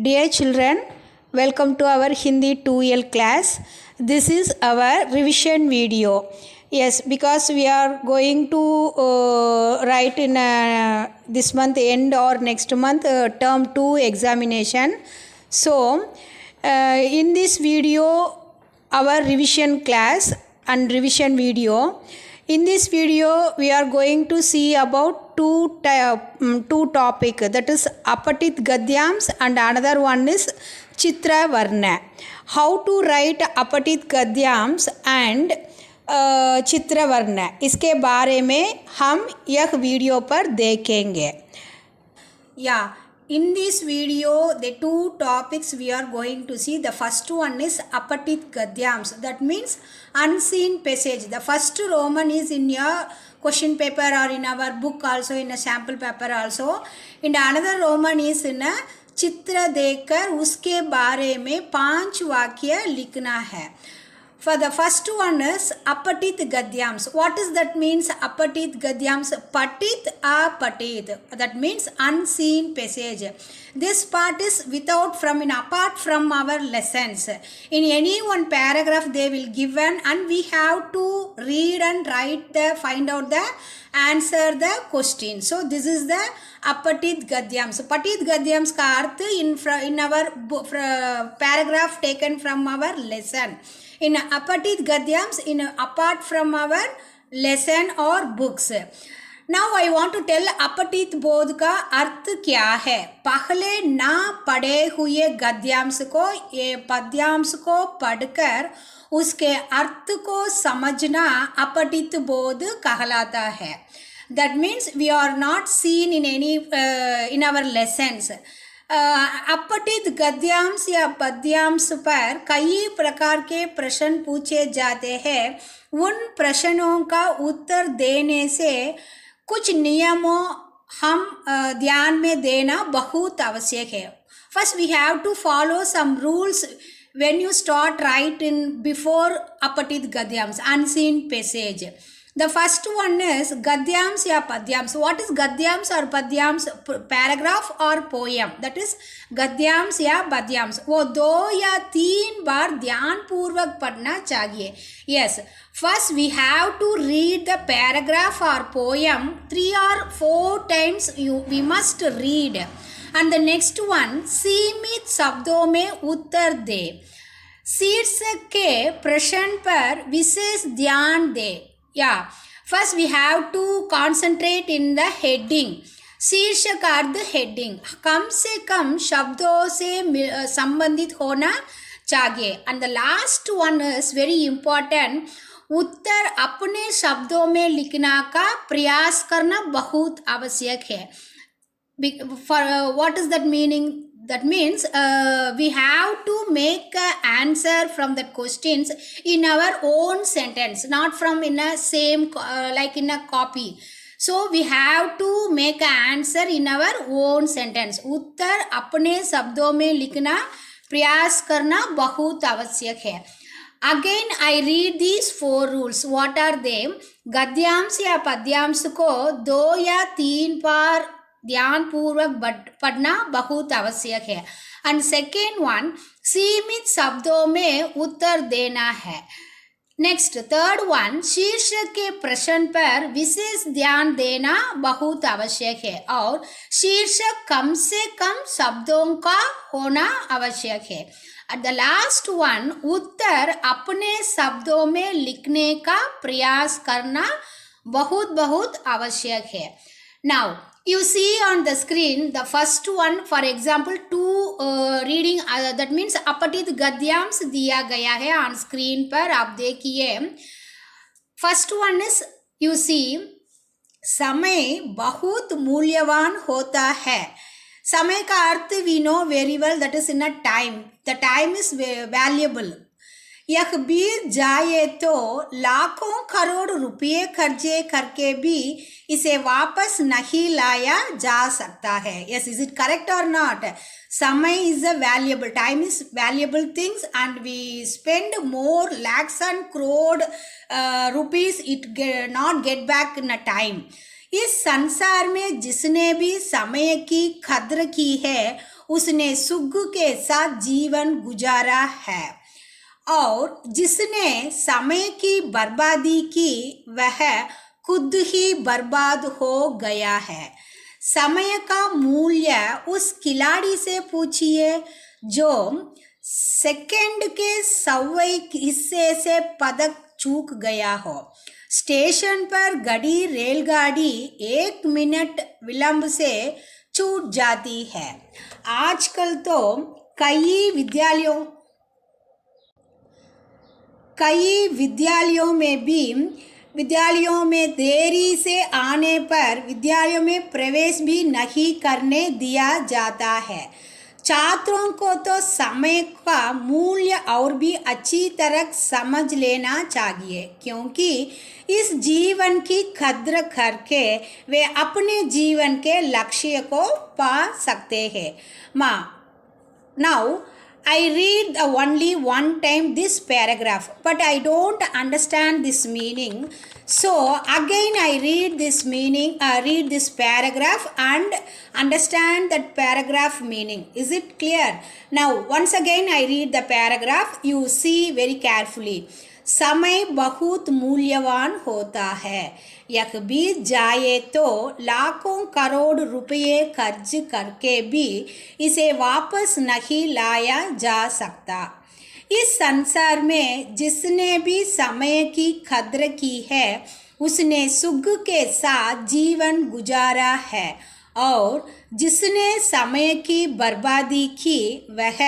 Dear children, welcome to our Hindi 2L class. This is our revision video. Yes, because we are going to write in this month end or next month term 2 examination. So, in this video, our revision class and revision video. In this video, we are going to see about two topic, that is Apatit Gadyams and another one is Chitra Varna. How to write Apatit Gadyams and चित्र वर्ण, इसके बारे में हम यह video पर देखेंगे. Yeah, in this video the two topics we are going to see. The first one is Apatit Gadyams, that means unseen passage. The first Roman is in your question paper or in our book also, in a sample paper also. And another Roman is in a चित्र देखकर उसके बारे में 5 वाक्य लिखना है. For the first one is Apatit Gadyams. What is that means Apatit Gadyams? Patit apatit. That means unseen passage. This part is apart from our lessons. In any one paragraph they will given and we have to read and find out the answer the question. So this is the Apatit Gadyams. Patit Gadyams ka arth in our paragraph taken from our lesson. In Apatit Gadyams, apart from our lesson or books. Now I want to tell Apatit बोध का अर्थ क्या है. पहले ना पढ़े हुए गद्यांश को ये पद्यांश को पढ़कर उसके अर्थ को समझना अपठित बोध कहलाता है. That means we are not seen in any in our lessons. अपठित गद्यांश या पद्यांश पर कई प्रकार के प्रश्न पूछे जाते हैं. उन प्रश्नों का उत्तर देने से कुछ नियमों हम ध्यान में देना बहुत आवश्यक है. First we have to follow some rules when you start writing before Apatit Gadyams, unseen passage. The first one is Gadyams या Padyams. What is Gadyams or Padyams? Paragraph or poem. That is Gadyams या Padyams. वो 2 या 3 बार ध्यान पूर्वक पढ़ना चाहिए. Yes, first we have to read the paragraph or poem 3 or 4 times. We must read. And the next one, सीमित शब्दों में उत्तर दे. शीर्षक के प्रश्न पर विशेष ध्यान दे. Yeah, first we have to concentrate in the heading. शीर्षक अर्थ heading. कम से कम शब्दों से संबंधित होना चाहिए. And the last one is very important. उत्तर अपने शब्दों में लिखना का प्रयास करना बहुत आवश्यक है. For what is that meaning? That means we have to make an answer from the questions in our own sentence, not from in a same like in a copy. So we have to make an answer in our own sentence. उत्तर अपने शब्दों में लिखना प्रयास करना बहुत आवश्यक है. Again I read these 4 rules. What are they? गद्यांश या पद्यांश को 2 या 3 बार ध्यान पूर्वक पढ़ना बहुत आवश्यक है. एंड सेकेंड वन, सीमित शब्दों में उत्तर देना है. नेक्स्ट थर्ड वन, शीर्षक के प्रश्न पर विशेष ध्यान देना बहुत आवश्यक है और शीर्षक कम से कम शब्दों का होना आवश्यक है. एट द लास्ट वन, उत्तर अपने शब्दों में लिखने का प्रयास करना बहुत बहुत आवश्यक है. Now you see on the screen the first one, for example, two reading that means Apatit Gadyams दिया गया है on screen पर. आप देखिए, first one is you see, समय बहुत मूल्यवान होता है. समय का अर्थ we know very well, that is in a time. The time is valuable. यह बीत जाए तो लाखों करोड़ रुपये खर्चे करके भी इसे वापस नहीं लाया जा सकता है. Yes, is it correct or not? समय is a valuable, time is valuable things and we spend more lakhs and crore rupees, it not get back in a time. इस संसार में जिसने भी समय की कद्र की है उसने सुख के साथ जीवन गुजारा है, और जिसने समय की बर्बादी की वह खुद ही बर्बाद हो गया है। समय का मूल्य उस खिलाड़ी से पूछिए जो सेकंड के 100वें हिस्से से पदक चूक गया हो। स्टेशन पर गड़ी रेलगाड़ी 1 मिनट विलंब से छूट जाती है। आजकल तो कई विद्यालयों में देरी से आने पर विद्यालयों में प्रवेश भी नहीं करने दिया जाता है। छात्रों को तो समय का मूल्य और भी अच्छी तरह समझ लेना चाहिए, क्योंकि इस जीवन की कद्र करके वे अपने जीवन के लक्ष्य को पा सकते हैं। Now I read only one time this paragraph, but I don't understand this meaning. So again I read this paragraph and understand that paragraph meaning. Is it clear? Now once again I read the paragraph. You see very carefully. समय बहुत मूल्यवान होता है। यह बीत जाए तो लाखों करोड़ रुपये खर्च करके भी इसे वापस नहीं लाया जा सकता। इस संसार में जिसने भी समय की कद्र की है उसने सुख के साथ जीवन गुजारा है, और जिसने समय की बर्बादी की वह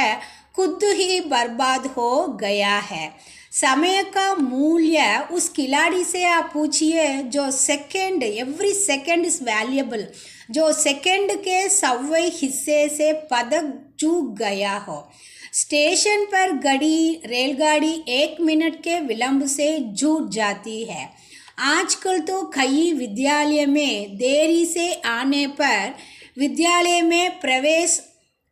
खुद ही बर्बाद हो गया है। समय का मूल्य उस खिलाड़ी से आप पूछिए जो एवरी सेकेंड इज वैल्यूएबल, जो सेकेंड के 100वें हिस्से से पदक चूक गया हो। स्टेशन पर रेलगाड़ी 1 मिनट के विलंब से छूट जाती है। आजकल तो कई विद्यालय में देरी से आने पर विद्यालय में प्रवेश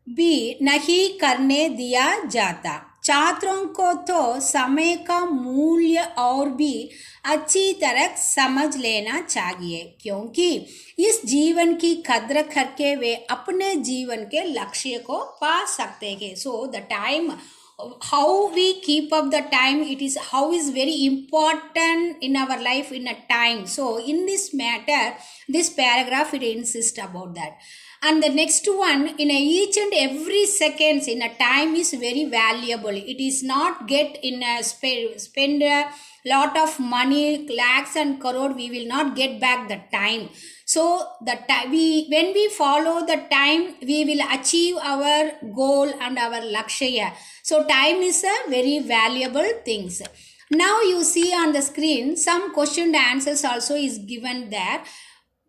भी नहीं करने दिया जाता। छात्रों को तो समय का मूल्य और भी अच्छी तरह समझ लेना चाहिए, क्योंकि इस जीवन की कद्र करके वे अपने जीवन के लक्ष्य को पा सकते हैं। So the time, how we keep up the time, how is very important in our life in a time. So in this matter, this paragraph it insists about that. And the next one, in each and every seconds in a time is very valuable. It is not get in a spend a lot of money, lakhs and crore, we will not get back the time. So when we follow the time, we will achieve our goal and our lakshya. So time is a very valuable things. Now you see on the screen some question answers also is given there.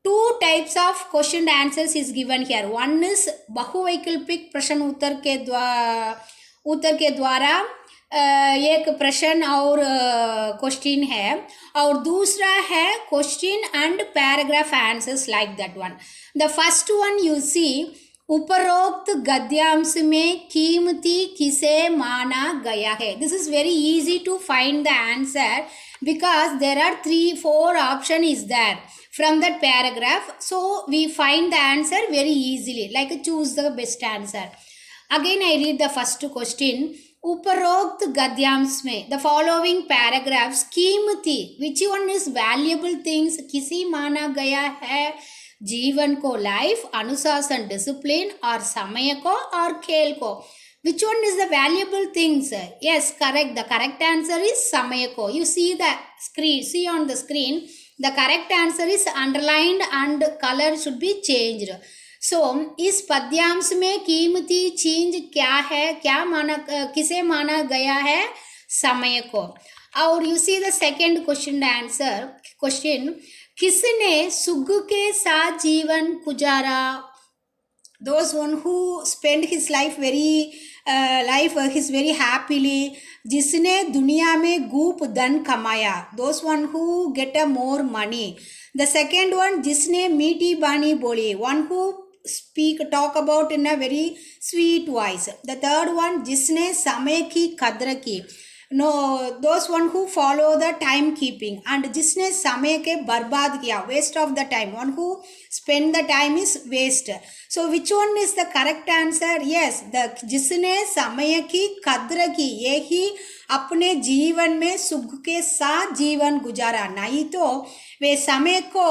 2 types of question answers is given here. One is बहुवैकल्पिक प्रश्न उत्तर के द्वारा एक प्रश्न और question है, और दूसरा है question and paragraph answers like that one. The first one you see, उपरोक्त गद्यांश में कीमती किसे माना गया है. This is very easy to find the answer because there are 3-4 option is there from that paragraph, so we find the answer very easily, like choose the best answer. Again I read the first question. उपरोक्त गद्यांश में the following paragraphs कीमती, which one is valuable things, किसी माना गया है, जीवन को, लाइफ, अनुशासन, डिसिप्लिन, और समय को और खेल को. Which one is the valuable things? Yes, correct. The correct answer is samayako. You see the screen, see on the screen, the correct answer is underlined and color should be changed. So इस पद्यांश में कीमती चीज क्या है, किसे माना गया है, समय को. और you see the second question answer question, किसने सुख के साथ जीवन गुजारा. Those one who spend his life very happily, जिसने दुनिया में खूब धन कमाया. Those one who get a more money. The second one, जिसने मीठी बानी बोली, one who talk about in a very sweet voice. The third one, जिसने समय की कद्र की. No those one who follow the time keeping and जिसने समय के बर्बाद किया, waste of the time, one who spend the time is waste. So which one is the correct answer? Yes, the जिसने समय की कद्र की, यही अपने जीवन में सुख के साथ जीवन गुजारा, नहीं तो वे समय को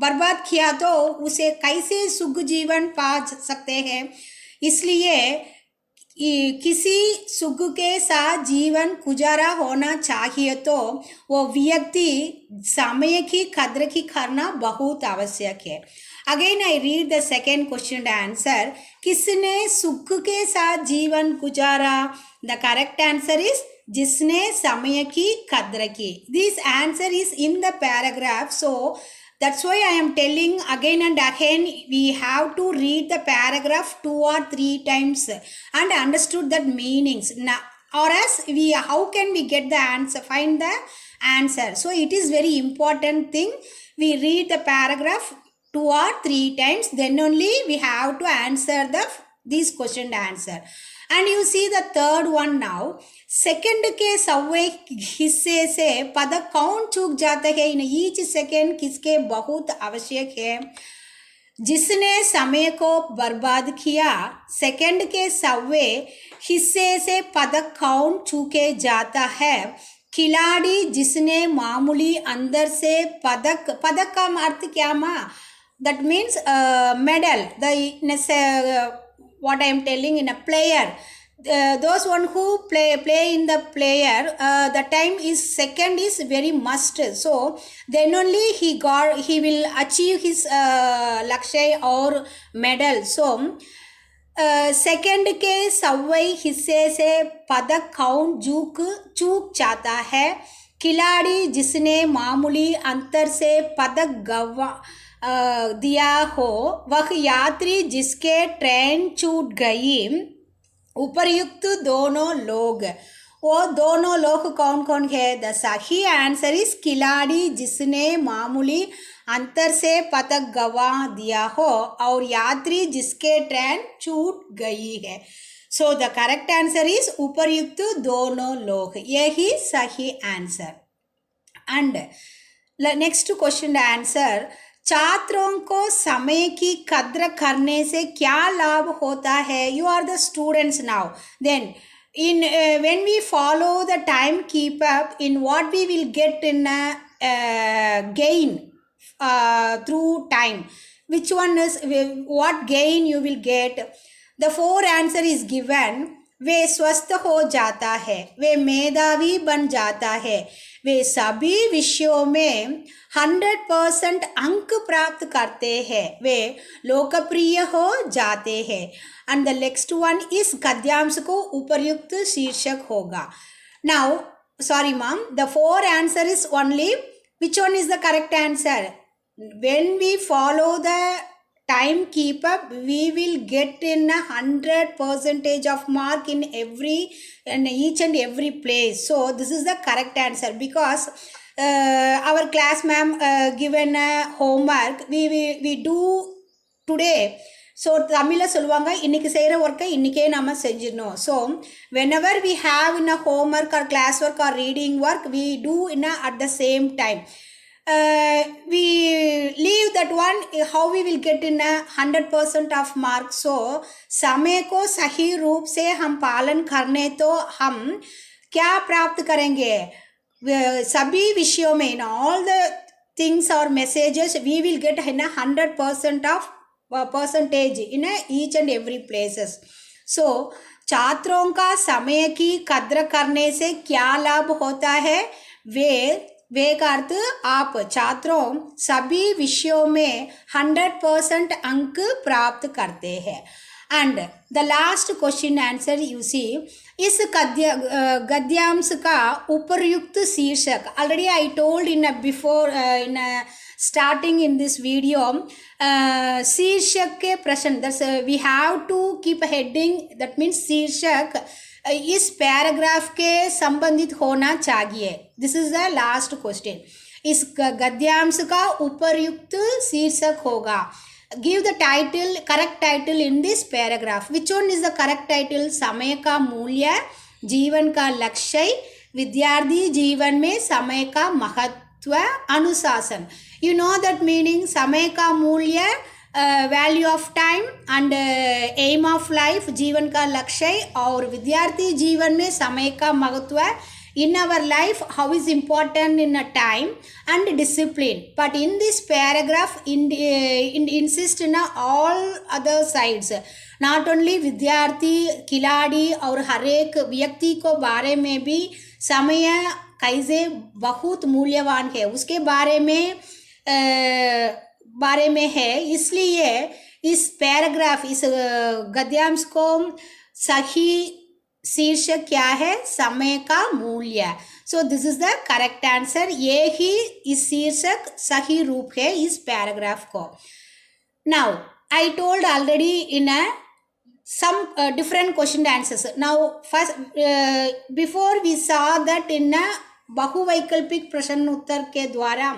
बर्बाद किया तो उसे कैसे सुख जीवन पा सकते हैं. इसलिए किसी सुख के साथ जीवन गुजारा होना चाहिए तो वो व्यक्ति समय की कद्र की करना बहुत आवश्यक है. Again I read the second question answer. किसने सुख के साथ जीवन गुजारा? द करेक्ट आंसर इज जिसने समय की कद्र की. This answer is in the paragraph, so that's why I am telling again and again we have to read the paragraph 2 or 3 times and understood that meanings. Now, or else how can we get the answer, find the answer? So it is very important thing. We read the paragraph 2 or 3 times, then only we have to answer this question answer. And you see the third one now. Second के सव्वे हिस्से से पद कौन चूक जाता है in each second किसके बहुत आवश्यक है. जिसने समय को बर्बाद किया, सेकेंड के सव्वे हिस्से से पद कौन चूके जाता है. खिलाड़ी जिसने मामूली अंदर से पदक, पदक का अर्थ क्या माँ? That means medal. The what I am telling in a player, those one who play in the player, the time is second is very must, so then only he will achieve his lakshya or medal. So second के सव्वई हिस्से से पदक कौन चूक जाता है. खिलाड़ी जिसने मामूली अंतर से पदक गवा दिया हो, वह यात्री जिसके ट्रेन छूट गई. उपर्युक्त दोनों लोग, वो दोनों लोग कौन कौन है? द सही आंसर इज खिलाड़ी जिसने मामूली अंतर से पदक गवा दिया हो और यात्री जिसके ट्रेन छूट गई है. So the correct answer is उपर्युक्त दोनों लोग, यही सही answer. And next question answer. छात्रों को समय की कद्र करने से क्या लाभ होता है? You are the students now. Then in when we follow the time keep up, in what we will get in gain through time. Which one is what gain you will get? The four answer is given. वे स्वस्थ हो जाता है, वे मेधावी बन जाता है, वे सभी विषयों में 100% अंक प्राप्त करते हैं, वे लोकप्रिय हो जाते हैं. एंड द नेक्स्ट वन इस गद्यांश को उपर्युक्त शीर्षक होगा. Now sorry ma'am, the four answer is only which one is the correct answer? When we follow the time keep up, we will get in 100% of mark in each and every place. So this is the correct answer, because our class ma'am given homework we do today. So தமிழ்ல சொல்லுவாங்க, இன்னைக்கு செய்கிற ஒர்க்கை இன்றைக்கே நம்ம செஞ்சிடணும். So whenever we have in a homework or class work or reading work, we do at the same time. We leave that one, how we will get in 100% of mark. So समय को सही रूप से हम पालन करने तो हम क्या प्राप्त करेंगे? सभी विषयों में in all the things or messages we will get in 100% of percentage in each and every places. So छात्रों का समय की कद्र करने से क्या लाभ होता है? वे का अर्थ आप छात्रों सभी विषयों में 100% अंक प्राप्त करते हैं. And the last question answer you see, इस गद्यांश का उपर्युक्त शीर्षक. Already I told in before in starting in this video, शीर्षक के प्रश्न, that's we have to keep heading, that means शीर्षक इस पैराग्राफ के संबंधित होना चाहिए. This is the last question. इस गद्यांश का उपर्युक्त शीर्षक होगा. Give the title, correct title in this paragraph. Which one is the correct title? समय का मूल्य जीवन का लक्ष्य, विद्यार्थी जीवन में समय का महत्व, अनुशासन. You know that meaning, समय का मूल्य, value of time and aim of life, जीवन का लक्ष्य, और विद्यार्थी जीवन में समय का महत्व. In our life, how is important in a time and discipline. But in this paragraph, insist in all other sides. Not only विद्यार्थी, खिलाड़ी और हर एक व्यक्ति को बारे में भी समय कैसे बहुत मूल्यवान है उसके बारे में है. इसलिए इस पैराग्राफ, इस गद्यांश को सही शीर्षक क्या है? समय का मूल्य. So this is the correct answer. ये ही इस शीर्षक सही रूप है इस पैराग्राफ को. Now I told already in some different question answers. Now first, before we saw that in बहुवैकल्पिक प्रश्न उत्तर के द्वारा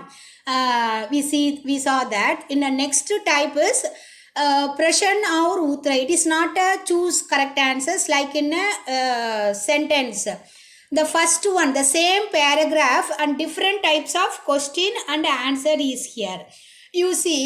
we saw that in the next type is प्रश्न और उत्तर. It is not choose correct answers like in a sentence. The first one, the same paragraph and different types of question and answer is here. You see,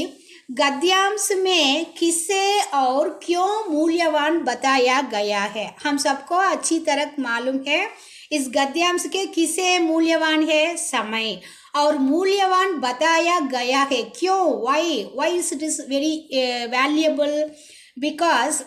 गद्यांश में किसे और क्यों मूल्यवान बताया गया है. हम सबको अच्छी तरह मालूम है इस गद्यांश के किसे मूल्यवान है? समय. और मूल्यवान बताया गया है क्यों? why is it is very valuable? Because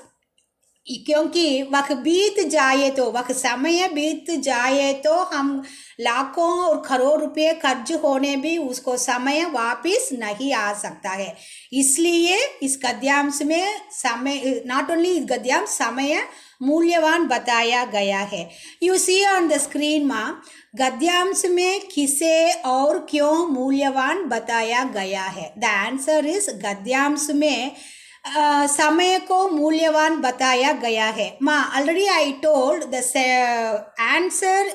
क्योंकि वह बीत जाए तो, वह समय बीत जाए तो हम लाखों और करोड़ रुपए खर्च होने भी उसको समय वापस नहीं आ सकता है. इसलिए इस गद्यांश में समय, नॉट ओनली इस गद्यांश, समय मूल्यवान बताया गया है. You see on the screen माँ, गद्यांश में किसे और क्यों मूल्यवान बताया गया है. द आंसर इज गद्यांश में समय को मूल्यवान बताया गया है. माँ, already I told the answer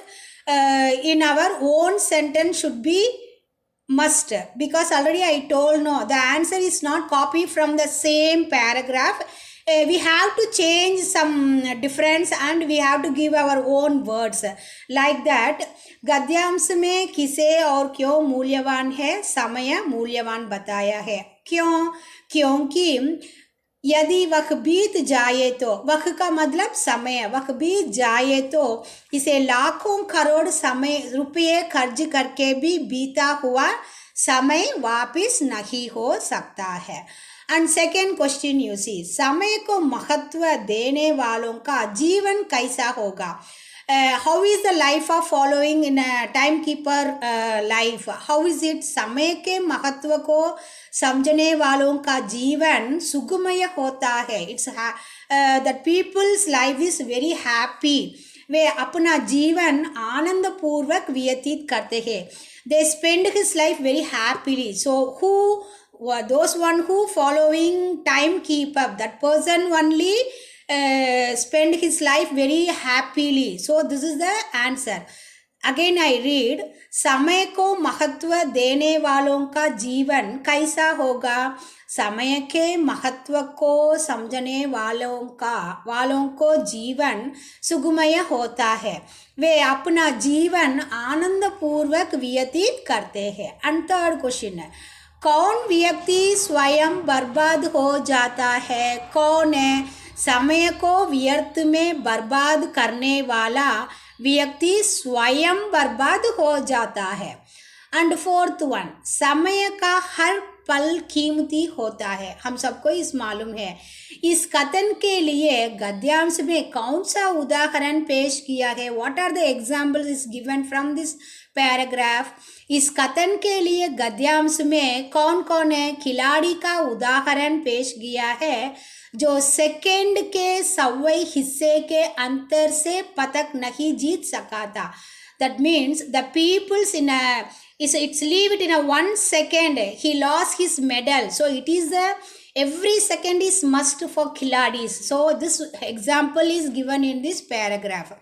in our own sentence should be must, because already I told no, the answer is not copy from the same paragraph. We have to change some difference and we have to give our own words like that. गद्यांश में किसे और क्यों मूल्यवान है? समय मूल्यवान बताया है. क्यों? क्योंकि यदि वह बीत जाए तो, वह का मतलब समय, वह बीत जाए तो इसे लाखों करोड़ समय रुपये खर्च करके भी बीता हुआ समय वापस नहीं हो सकता है. And second question, you see, समय को महत्व देने वालों का जीवन कैसा होगा? how is the life of following in a timekeeper life? How is it? समय के महत्व को समझने वालों का जीवन सुगमय होता है. It's that people's life is very happy. वे अपना जीवन आनंद पूर्वक व्यतीत करते हैं. They spend his life very happily. So those one who following timekeeper, that person only spend his life very happily. So this is the answer. Again I read, समय को महत्व देने वालों का जीवन कैसा होगा? समय के महत्व को समझने वालों को जीवन सुगमय होता है. वे अपना जीवन आनंद पूर्वक व्यतीत करते हैं. एंड थर्ड क्वेश्चन है, कौन व्यक्ति स्वयं बर्बाद हो जाता है? कौन है? समय को व्यर्थ में बर्बाद करने वाला व्यक्ति स्वयं बर्बाद हो जाता है. एंड फोर्थ वन, समय का हर पल कीमती होता है. हम सबको इस मालूम है. इस कथन के लिए गद्यांश में कौन सा उदाहरण पेश किया है? What are the examples is given from this paragraph? इस कथन के लिए गद्यांश में कौन कौन है? खिलाड़ी का उदाहरण पेश किया है जो सेकंड के 100वें हिस्से के अंतर से पदक नहीं जीत सका था. That means the people's it's leave it in a 1 second he lost his medal. So it is every second is must for खिलाड़ीज. So this example is given in this paragraph.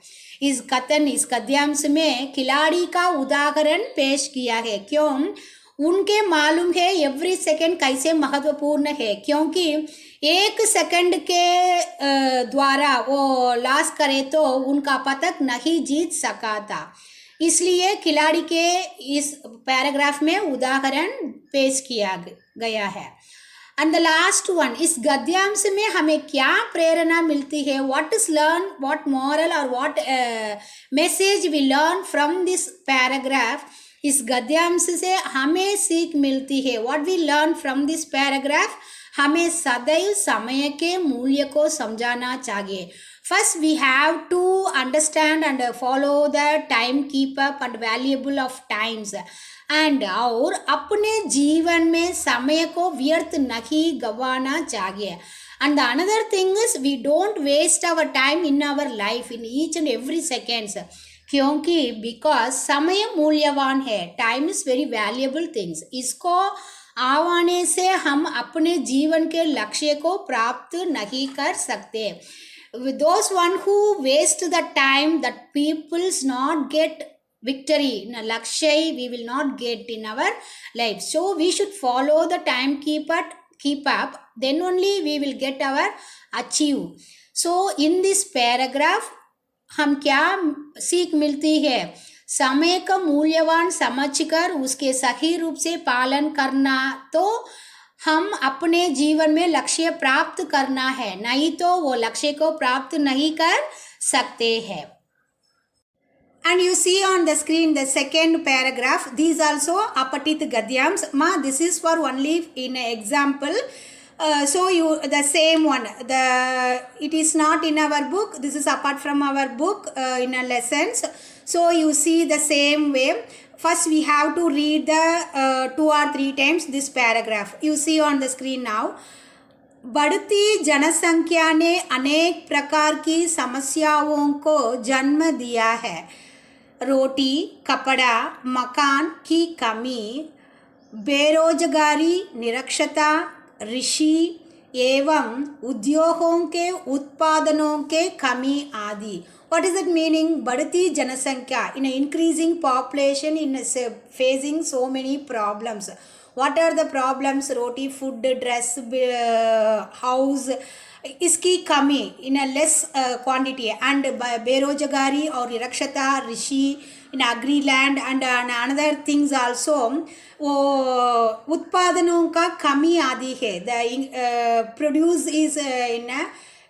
इस गद्यांश में खिलाड़ी का उदाहरण पेश किया है. क्यों? उनके मालूम है एवरी सेकेंड कैसे महत्वपूर्ण है, क्योंकि एक सेकंड के द्वारा वो लॉस करे तो उनका पदक नहीं जीत सका था। इसलिए खिलाड़ी के इस पैराग्राफ में उदाहरण पेश किया गया है। एंड द लास्ट वन, इस गद्यांश में हमें क्या प्रेरणा मिलती है? What is learn, what moral और what message we learn from this paragraph? इस गद्यांश से हमें सीख मिलती है। What we learn from this paragraph, हमें सदैव समय के मूल्य को समझाना चाहिए। First we have to understand and follow the time keep up and valuable of times and और अपने जीवन में समय को व्यर्थ नहीं गंवाना चाहिए। And the another thing is we don't waste our time in our life in each and every seconds, क्योंकि बिकॉज समय मूल्यवान है, time is very valuable things. इसको आवाने से हम अपने जीवन के लक्ष्य को प्राप्त नहीं कर सकते। Those one who waste the time, that people's not get victory in a lakshay, we will not get in our life. So we should follow the time, keep up, then only we will get our achieve. So in this paragraph हम क्या सीख मिलती है? समय का मूल्यवान समझकर उसके सही रूप से पालन करना तो हम अपने जीवन में लक्ष्य प्राप्त करना है, नहीं तो वो लक्ष्य को प्राप्त नहीं कर सकते हैं। And you see on the screen the second paragraph, these also apatit gadyams. Ma, this is for only in example. So you the same one, it is not in our book, this is apart from our book in a lessons. So you see the same way. First we have to read the 2 or 3 times this paragraph. You see on the screen now. बढ़ती जनसंख्या ने अनेक प्रकार की समस्याओं को जन्म दिया है। रोटी, कपड़ा, मकान की कमी, बेरोजगारी, निरक्षरता, ऋषि एवं उद्योगों के उत्पादनों के कमी आदि। What is it meaning? बढ़ती जनसंख्या, in an increasing population in facing so many problems. What are the problems? Roti, food, dress, house, इसकी कमी in a less quantity, and बेरोजगारी और निरक्षरता, ऋषि in agri land, and another things also वो उत्पादनों का कमी आदि है। The produce is in a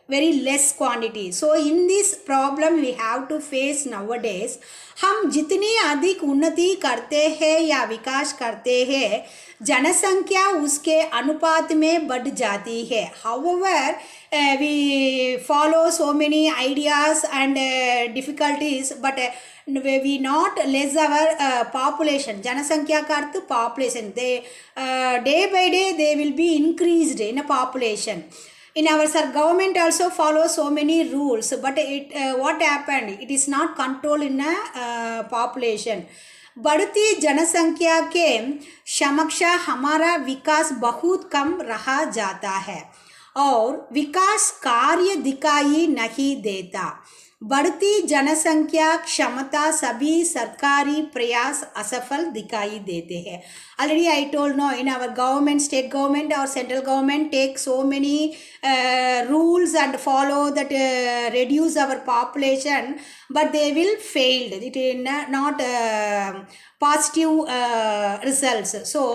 very less quantity. So in this problem we have to face nowadays. हम जितनी अधिक उन्नति करते हैं या विकास करते हैं, जनसंख्या उसके अनुपात में बढ़ जाती है। However, we follow so many ideas and difficulties, but we not less our population. जनसंख्या का अर्थ population. They day by day they will be increased in a population. In our government also follow so many rules, but it what happened? It is not control in a population. बढ़ती जनसंख्या के समक्ष हमारा विकास बहुत कम रहा जाता है और विकास कार्य दिखाई नहीं देता। बढ़ती जनसंख्या क्षमता सभी सरकारी प्रयास असफल दिखाई देते हैं। Already I told, no, in our government, state government or central government take so many rules and follow that reduce our population, but they will fail. It is not positive results. So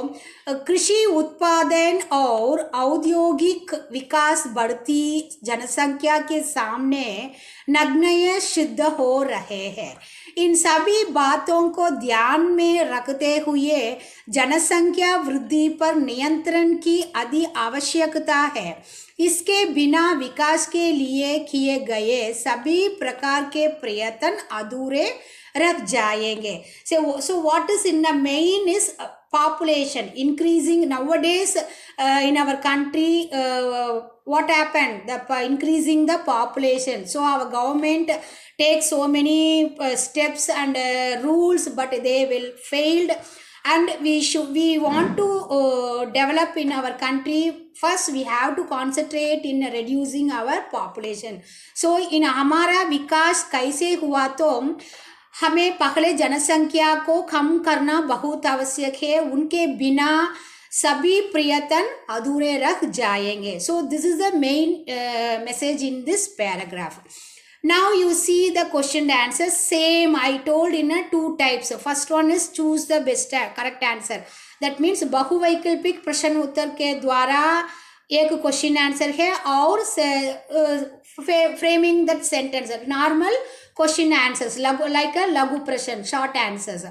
कृषि उत्पादन और औद्योगिक विकास बढ़ती जनसंख्या के सामने नग्न सिद्ध हो रहे हैं। इन सभी बातों को ध्यान में रखते हुए जनसंख्या वृद्धि पर नियंत्रण की अति आवश्यकता है। इसके बिना विकास के लिए किए गए सभी प्रकार के प्रयत्न अधूरे रह जाएंगे। So what is in the main is population increasing nowadays in our country. What happened? Increasing the population. So our government takes so many steps and rules, but they will failed. And we want to develop in our country. First we have to concentrate in reducing our population. So in हमारा विकास कैसे हुआ तो हमें पहले जनसंख्या को कम करना बहुत आवश्यक है। उनके बिना सभी प्रियतन अधूरे रह जाएंगे. So this is the main message in this paragraph. Now you see the question and answer. Same I told in a two types. First one is choose the best correct answer. That means बहुवैकल्पिक प्रश्न उत्तर के द्वारा एक question answer है और framing that sentence normal question answers like a लघु प्रश्न short answers.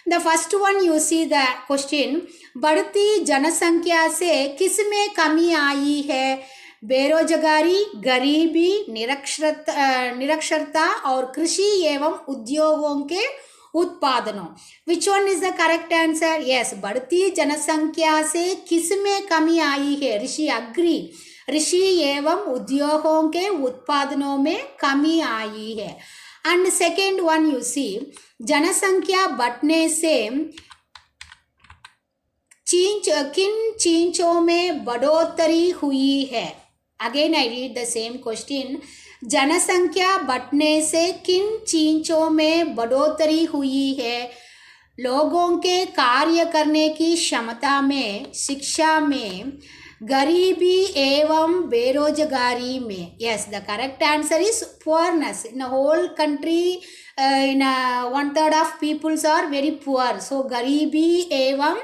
The first one you see the question. बढ़ती जनसंख्या से किस में कमी आई है? बेरोजगारी, गरीबी, निरक्षरता और कृषि एवं उद्योगों के उत्पादनों. Which one is the correct answer? Yes, बढ़ती जनसंख्या से किस में कमी आई है? ऋषि अग्री, ऋषि एवं उद्योगों के उत्पादनों में कमी आई है. And second one you see, जनसंख्या बढ़ने से किन चीजों में बढ़ोतरी हुई है? Again I read the same question. जनसंख्या बढ़ने से किन चीजों में बढ़ोतरी हुई है? लोगों के कार्य करने की क्षमता में, शिक्षा में, गरीबी एवं बेरोजगारी में. Yes, the correct answer is poorness. In a whole country, in a 1/3 of peoples are very poor. So गरीबी एवं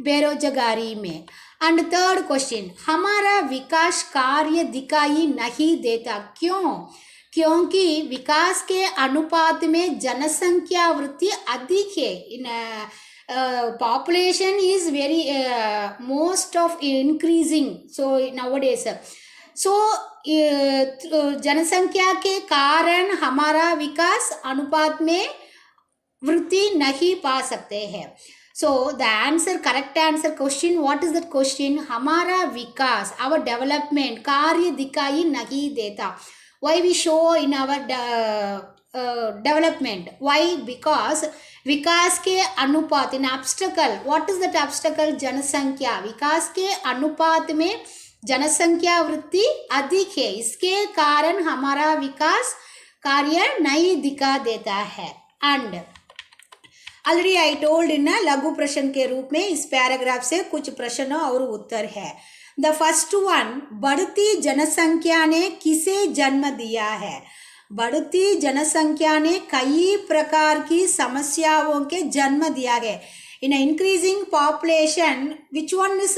बेरोजगारी में. And third question, हमारा विकास कार्य दिखाई नहीं देता. क्यों? क्योंकि विकास के अनुपात में जनसंख्या वृद्धि अधिक है. In population is very most of increasing. So nowadays, so जनसंख्या के कारण हमारा विकास अनुपात में वृद्धि नहीं पा सकते हैं. So the answer, correct answer question, what is that question? हमारा विकास, our development, कार्य दिखाई नहीं देता. Why we show in our development? Why? Because विकास के अनुपात, in obstacle, what is that obstacle? जनसंख्या. विकास के अनुपात में जनसंख्या वृद्धि अधिक है, इसके कारण हमारा विकास कार्य नहीं दिखा देता है. And ऑलरेडी आई टोल्ड इन लघु प्रश्न के रूप में इस पैराग्राफ से कुछ प्रश्न और उत्तर है. द फर्स्ट वन, बढ़ती जनसंख्या ने किसे जन्म दिया है? बढ़ती जनसंख्या ने कई प्रकार की समस्याओं के जन्म दिया है. In increasing population, which one is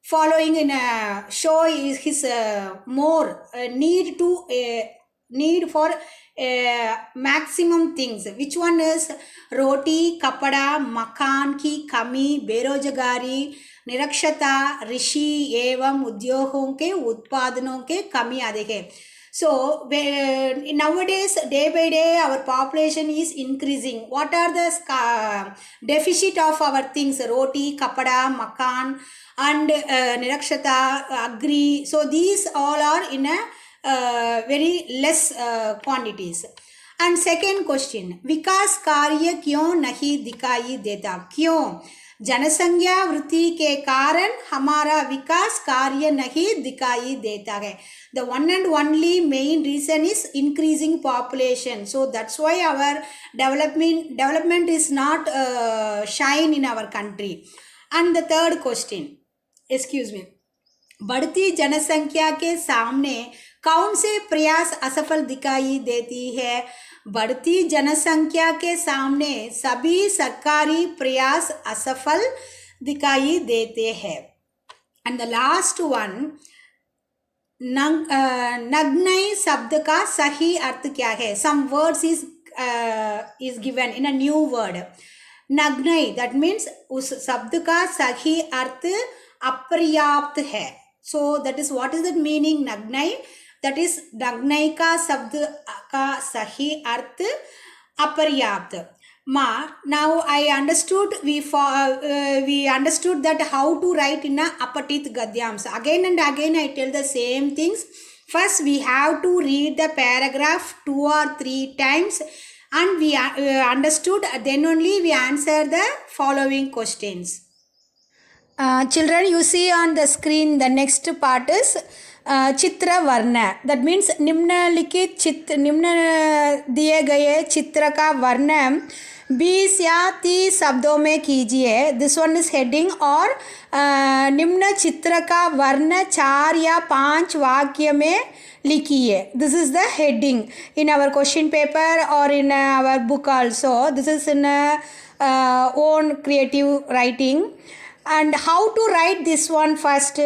following in show is his more need for maximum things. Which one is? रोटी, कपड़ा, मकान की कमी, बेरोजगारी, निरक्षरता, ऋषि एवं उद्योगों के उत्पादनों के कमी आदि है. So nowadays, day by day, our population is increasing. What are the deficit of our things? Roti, kapada, makan, and niraksharata, agri. So these all are in a very less quantities. And second question, विकास कार्य क्यों नहीं दिखाई देता? क्यों? जनसंख्या वृद्धि के कारण हमारा विकास कार्य नहीं दिखाई देता है. The one and only main reason is increasing population. So that's why our development is not shine in our country. And the third question, excuse me, बढ़ती जनसंख्या के सामने कौन से प्रयास असफल दिखाई देती है? बढ़ती जनसंख्या के सामने सभी सरकारी प्रयास असफल दिखाई देते हैं. एंड द लास्ट वन, नग्नई शब्द का सही अर्थ क्या है? Some words is given in a new word. नग्नई, दैट मीन्स उस शब्द का सही अर्थ अपर्याप्त है. So that is what is that meaning? नग्नई, that is नग्नई का शब्द का सही अर्थ अपर्याप्त. Ma, now I understood we understood that how to write in a apatit gadyams. Again and again I tell the same things. First we have to read the paragraph 2 or 3 times and we understood, then only we answer the following questions. Children, you see on the screen the next part is चित्र वर्ण. That means निम्नलिखित चित्र, निम्न दिए गए चित्र का वर्ण 20 या 30 शब्दों में कीजिए. This one is heading. और निम्न चित्र का वर्ण 4 या 5 वाक्य में लिखिए. This is the heading in our question paper और in our book also. This is in own creative writing. And how to write this one first?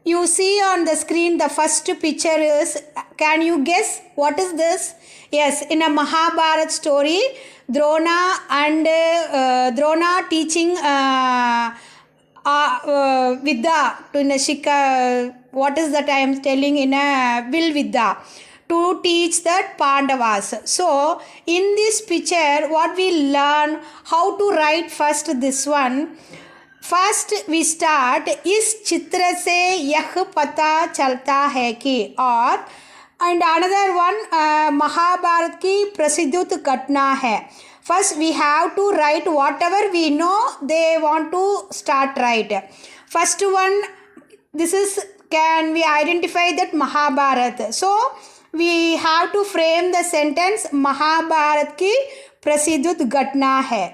You see on the screen the first picture is, can you guess what is this? Yes, in a Mahabharat story, Drona and Drona teaching Vidya to Nashika. What is that I am telling in a Vil Vidya to teach that Pandavas. So in this picture what we learn how to write first this one. First we start. इस चित्र से यह पता चलता है कि. और and another one Mahabharat की प्रसिद्ध घटना है. First we have to write whatever we know they want to start write. First one, this is can we identify that Mahabharata. So we have to frame the sentence Mahabharata की प्रसिद्ध घटना है.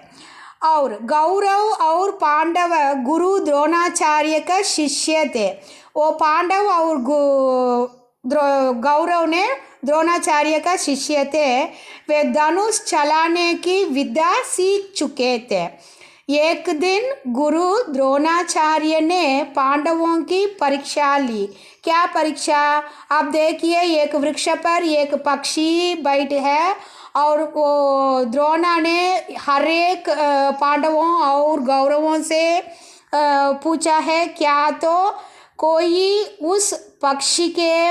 और गौरव और पांडव गुरु द्रोणाचार्य का शिष्य थे. वो पांडव और गौरव ने द्रोणाचार्य का शिष्य थे. वे धनुष चलाने की विद्या सीख चुके थे. एक दिन गुरु द्रोणाचार्य ने पांडवों की परीक्षा ली. क्या परीक्षा? आप देखिए, एक वृक्ष पर एक पक्षी बैठे है और वो द्रोणा ने हर एक पांडवों और गौरवों से पूछा है क्या तो कोई उस पक्षी के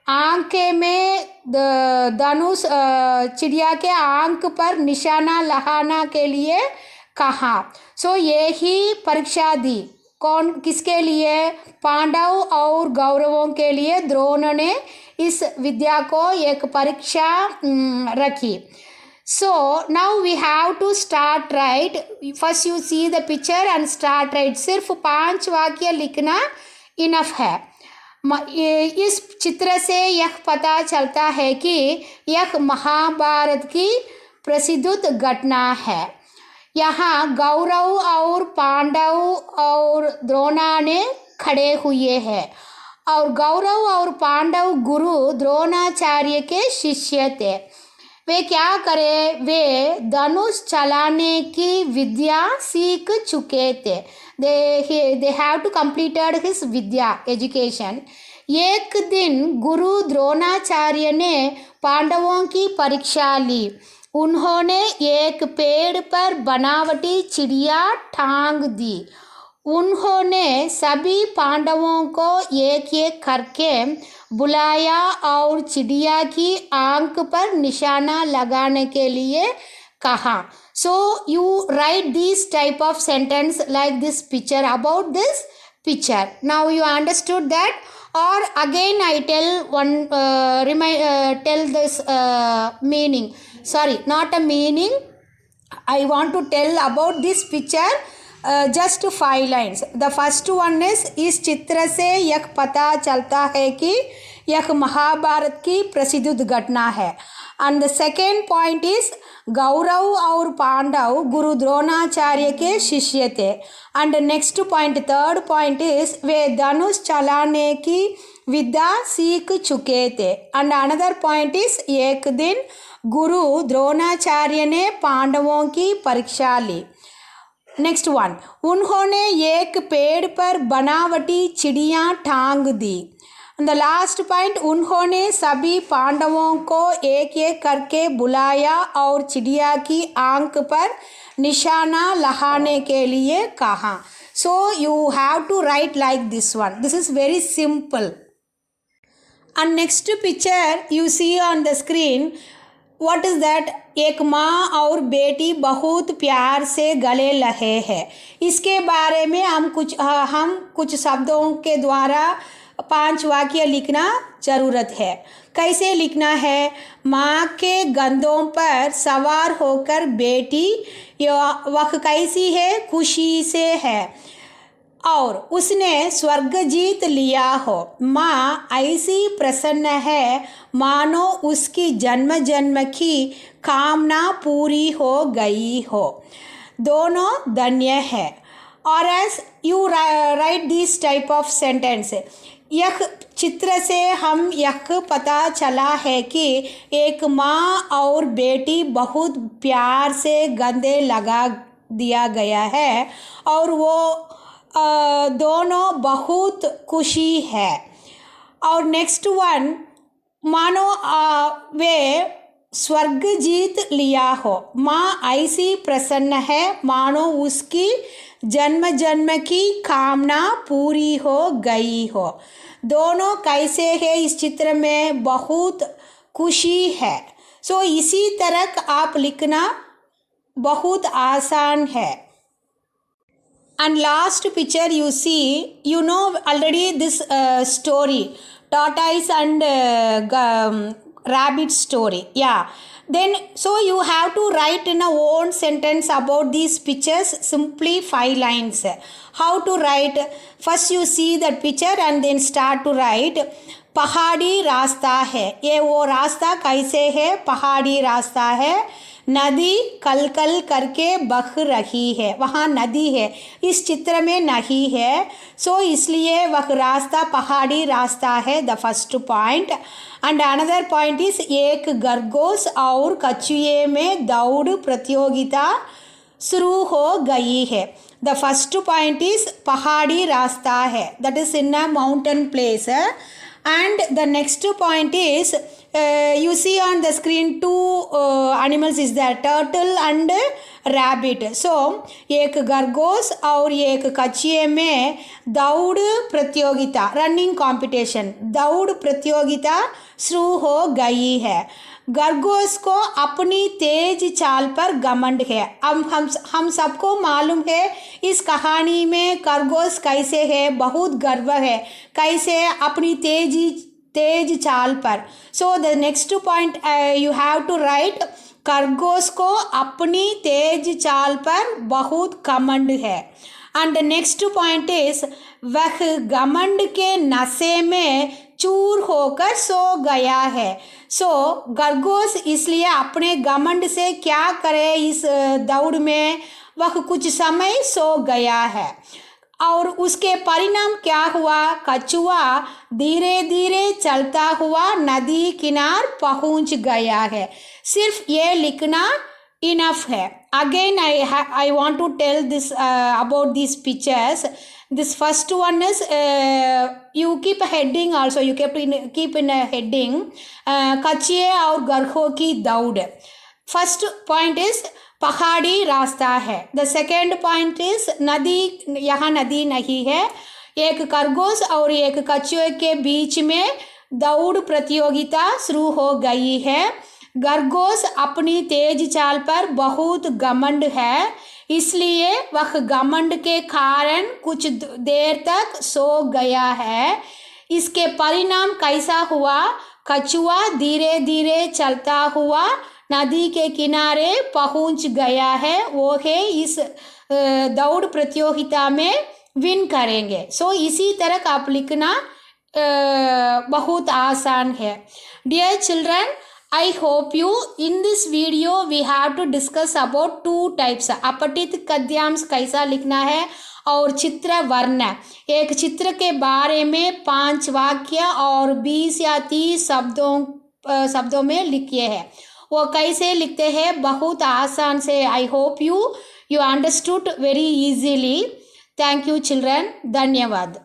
आंख में धनुष चिड़िया के आंख पर निशाना लगाना के लिए कहा. सो ये ही परीक्षा दी. कौन किसके लिए? पांडव और गौरवों के लिए द्रोण ने इस विद्या को एक परीक्षा रखी. So now we have to start write. First you see the picture and start write. सिर्फ 5 वाक्य लिखना इनफ है. इस चित्र से यह पता चलता है कि यह महाभारत की प्रसिद्ध घटना है. यहाँ गौरव और पांडव और द्रोणा ने खड़े हुए हैं. और गौरव और पांडव गुरु द्रोणाचार्य के शिष्य थे. वे क्या करें? वे धनुष चलाने की विद्या सीख चुके थे. They have to completed his vidya education. एक दिन गुरु द्रोणाचार्य ने पांडवों की परीक्षा ली. उन्होंने एक पेड़ पर बनावटी चिड़िया टांग दी. उन्होंने सभी पांडवों को एक एक करके बुलाया और चिड़िया की आंख पर निशाना लगाने के लिए कहा. So you write this type of sentence like this picture about this picture. Now you understood that. और again I tell one tell this meaning. Sorry, not a meaning. I want to tell about this picture. Just 5 lines. The first one is, इस चित्र से यह पता चलता है कि यह महाभारत की प्रसिद्ध घटना है. And the second point is, गौरव और पांडव गुरु द्रोणाचार्य के शिष्य थे. And next point, third point is, वे धनुष चलाने की विद्या सीख चुके थे. And another point is, एक दिन गुरु द्रोणाचार्य ने पांडवों की परीक्षा ली. नेक्स्ट वन, उन्होंने एक पेड़ पर बनावटी चिड़िया टांग दी. द लास्ट पॉइंट, उन्होंने सभी पांडवों को एक एक करके बुलाया और चिड़िया की आंख पर निशाना लगाने के लिए कहा. So you have to write like this one. This is very simple. And next picture you see on the screen. What is that? एक माँ और बेटी बहुत प्यार से गले लगे हैं. इसके बारे में हम कुछ शब्दों के द्वारा 5 वाक्य लिखना ज़रूरत है. कैसे लिखना है? माँ के कंधों पर सवार होकर बेटी वह कैसी है? खुशी से है. और उसने स्वर्ग जीत लिया हो। माँ ऐसी प्रसन्न है मानो उसकी जन्म जन्म की कामना पूरी हो गई हो। दोनों धन्य है। और as you write this type of sentence, यह चित्र से हम यह पता चला है कि एक माँ और बेटी बहुत प्यार से गले लगा दिया गया है और वो दोनों बहुत खुशी है। और नेक्स्ट वन, मानो वे स्वर्ग जीत लिया हो। माँ ऐसी प्रसन्न है मानो उसकी जन्म जन्म की कामना पूरी हो गई हो। दोनों कैसे है इस चित्र में, बहुत खुशी है। सो इसी तरह आप लिखना बहुत आसान है। And last picture you see, you know already this story, tortoise and rabbit story. Yeah. Then so you have to write in a own sentence about these pictures, simply 5 lines. How to write? First you see that picture and then start to write. पहाड़ी रास्ता है, ये वो रास्ता कैसे है, पहाड़ी रास्ता है। नदी कल कल करके बह रही है, वहाँ नदी है, इस चित्र में नहीं है, सो इसलिए वह रास्ता पहाड़ी रास्ता है, the first point. And another point is एक खरगोश और कछुए में दौड़ प्रतियोगिता शुरू हो गई है। द फर्स्ट पॉइंट इज पहाड़ी रास्ता है, that is in a mountain place. And the next point is you see on the screen 2 animals is there, turtle and rabbit. So एक खरगोश और एक कछुए में दौड़ प्रतियोगिता, रनिंग कंपटीशन, दौड़ प्रतियोगिता शुरू हो गई है। खरगोश को अपनी तेज चाल पर घमंड है। हम सबको मालूम है इस कहानी में खरगोश कैसे है, बहुत गर्व है, कैसे अपनी तेज चाल पर। So the next point you have to write, खरगोश को अपनी तेज चाल पर बहुत घमंड है। एंड नेक्स्ट पॉइंट इज वह घमंड के नशे में चूर होकर सो गया है। सो खरगोश इसलिए अपने घमंड से क्या करे, इस दौड़ में वह कुछ समय सो गया है। और उसके परिणाम क्या हुआ, कछुआ धीरे धीरे चलता हुआ नदी किनार पहुंच गया है। सिर्फ ये लिखना इनफ है। Again I want to tell this about these pictures. This first one is you keep a heading also, you keep in a heading कछुए और खरगोश की दौड़। फर्स्ट पॉइंट इज पहाड़ी रास्ता है। द सेकेंड पॉइंट इज नदी, यहाँ नदी नहीं है, एक खरगोश और एक कछुए के बीच में दौड़ प्रतियोगिता शुरू हो गई है। खरगोश अपनी तेज चाल पर बहुत घमंड है, इसलिए वह घमंड के कारण कुछ देर तक सो गया है। इसके परिणाम कैसा हुआ, कछुआ धीरे धीरे चलता हुआ नदी के किनारे पहुंच गया है, वो है इस दौड़ प्रतियोगिता में विन करेंगे। सो इसी तरह आप लिखना बहुत आसान है। Dear children, I hope you in this video we have to discuss about 2 types, अपठित गद्यांश कैसा लिखना है और चित्र वर्ण। एक चित्र के बारे में 5 वाक्य और 20 या 30 शब्दों में लिखिए हैं, वो कैसे लिखते हैं, बहुत आसान से। I hope you understood very easily. Thank you children, धन्यवाद।